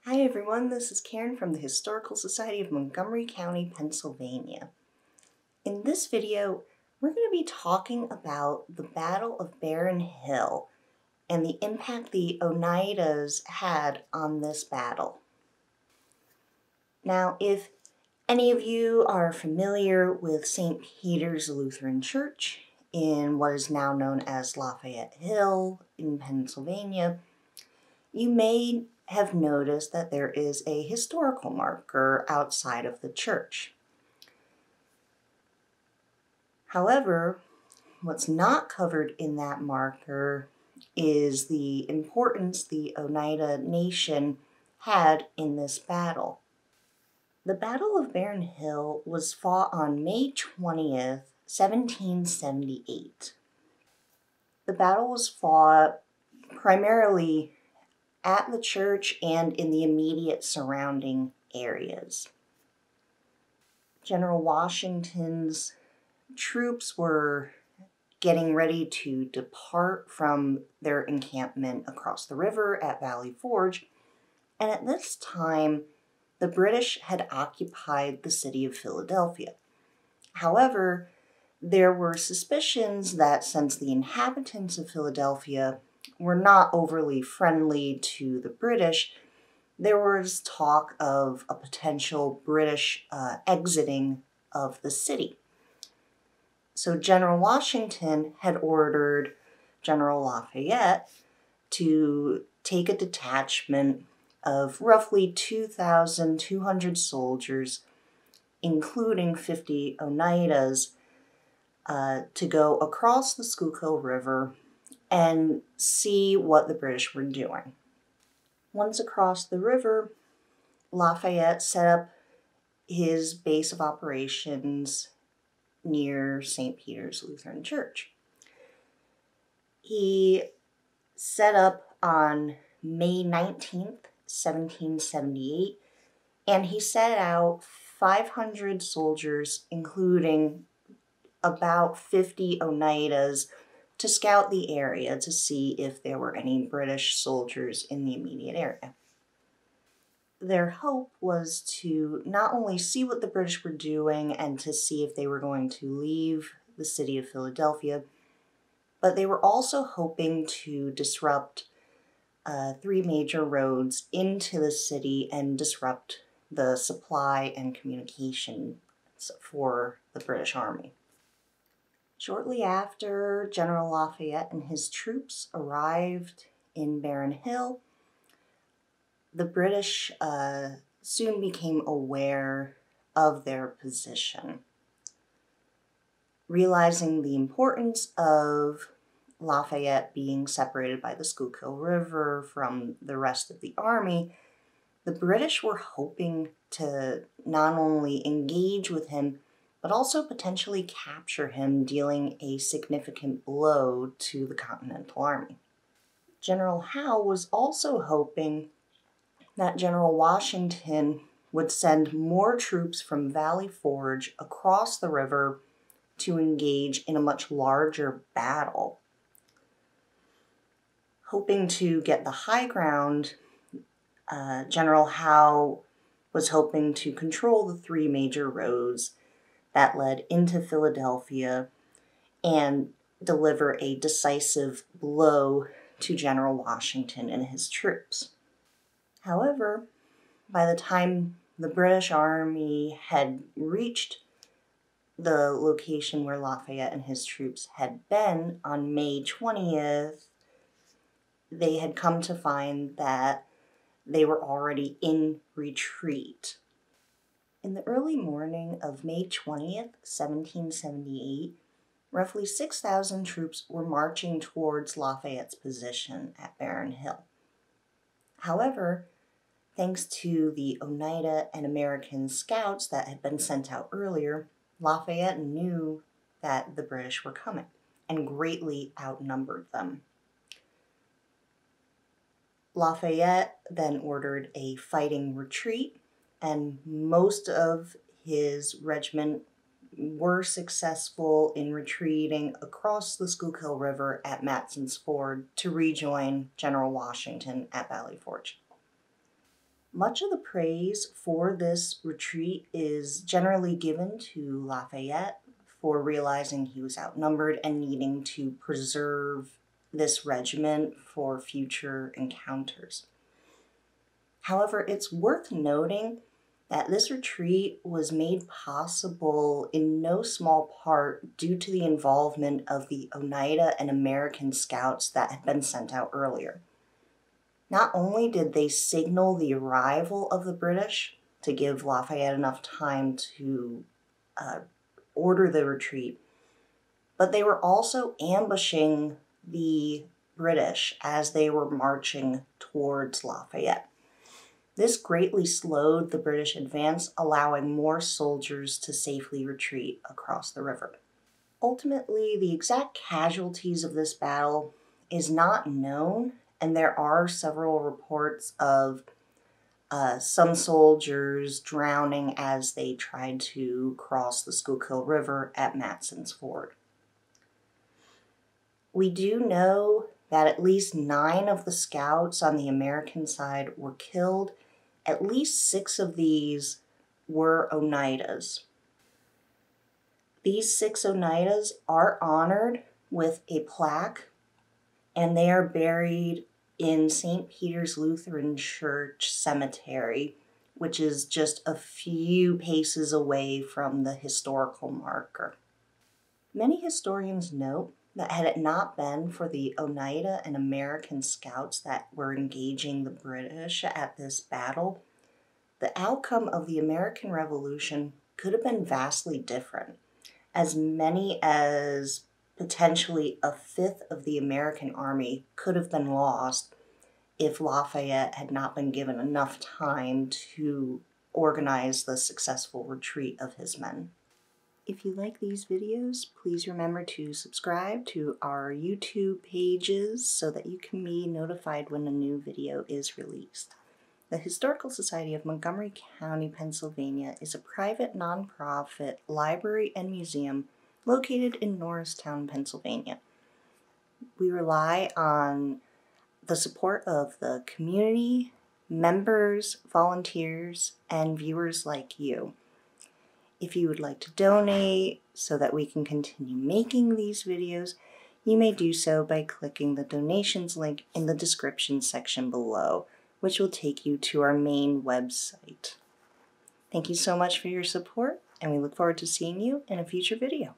Hi everyone, this is Karen from the Historical Society of Montgomery County, Pennsylvania. In this video, we're going to be talking about the Battle of Barren Hill and the impact the Oneidas had on this battle. Now, if any of you are familiar with St. Peter's Lutheran Church in what is now known as Lafayette Hill in Pennsylvania, you may have noticed that there is a historical marker outside of the church. However, what's not covered in that marker is the importance the Oneida Nation had in this battle. The Battle of Barren Hill was fought on May 20th, 1778. The battle was fought primarily at the church and in the immediate surrounding areas. General Washington's troops were getting ready to depart from their encampment across the river at Valley Forge, and at this time, the British had occupied the city of Philadelphia. However, there were suspicions that since the inhabitants of Philadelphia were not overly friendly to the British, there was talk of a potential British exiting of the city. So General Washington had ordered General Lafayette to take a detachment of roughly 2,200 soldiers, including 50 Oneidas, to go across the Schuylkill River and see what the British were doing. Once across the river, Lafayette set up his base of operations near St. Peter's Lutheran Church. He set up on May 19th, 1778, and he set out 500 soldiers, including about 50 Oneidas, to scout the area to see if there were any British soldiers in the immediate area. Their hope was to not only see what the British were doing and to see if they were going to leave the city of Philadelphia, but they were also hoping to disrupt three major roads into the city and disrupt the supply and communication for the British Army. Shortly after General Lafayette and his troops arrived in Barren Hill, the British soon became aware of their position. Realizing the importance of Lafayette being separated by the Schuylkill River from the rest of the army, the British were hoping to not only engage with him, but also potentially capture him, dealing a significant blow to the Continental Army. General Howe was also hoping that General Washington would send more troops from Valley Forge across the river to engage in a much larger battle. Hoping to get the high ground, General Howe was hoping to control the three major roads that led into Philadelphia and deliver a decisive blow to General Washington and his troops. However, by the time the British Army had reached the location where Lafayette and his troops had been on May 20th, they had come to find that they were already in retreat. In the early morning of May 20th, 1778, roughly 6,000 troops were marching towards Lafayette's position at Barren Hill. However, thanks to the Oneida and American Scouts that had been sent out earlier, Lafayette knew that the British were coming and greatly outnumbered them. Lafayette then ordered a fighting retreat, and most of his regiment were successful in retreating across the Schuylkill River at Matson's Ford to rejoin General Washington at Valley Forge. Much of the praise for this retreat is generally given to Lafayette for realizing he was outnumbered and needing to preserve this regiment for future encounters. However, it's worth noting that this retreat was made possible in no small part due to the involvement of the Oneida and American Scouts that had been sent out earlier. Not only did they signal the arrival of the British to give Lafayette enough time to order the retreat, but they were also ambushing the British as they were marching towards Lafayette. This greatly slowed the British advance, allowing more soldiers to safely retreat across the river. Ultimately, the exact casualties of this battle is not known, and there are several reports of some soldiers drowning as they tried to cross the Schuylkill River at Matson's Ford. We do know that at least 9 of the scouts on the American side were killed. At least 6 of these were Oneidas. These 6 Oneidas are honored with a plaque, and they are buried in St. Peter's Lutheran Church cemetery, which is just a few paces away from the historical marker. Many historians note that had it not been for the Oneida and American Scouts that were engaging the British at this battle, the outcome of the American Revolution could have been vastly different. As many as potentially a fifth of the American army could have been lost if Lafayette had not been given enough time to organize the successful retreat of his men. If you like these videos, please remember to subscribe to our YouTube pages so that you can be notified when a new video is released. The Historical Society of Montgomery County, Pennsylvania is a private nonprofit library and museum located in Norristown, Pennsylvania. We rely on the support of the community, members, volunteers, and viewers like you. If you would like to donate so that we can continue making these videos, you may do so by clicking the donations link in the description section below, which will take you to our main website. Thank you so much for your support, and we look forward to seeing you in a future video.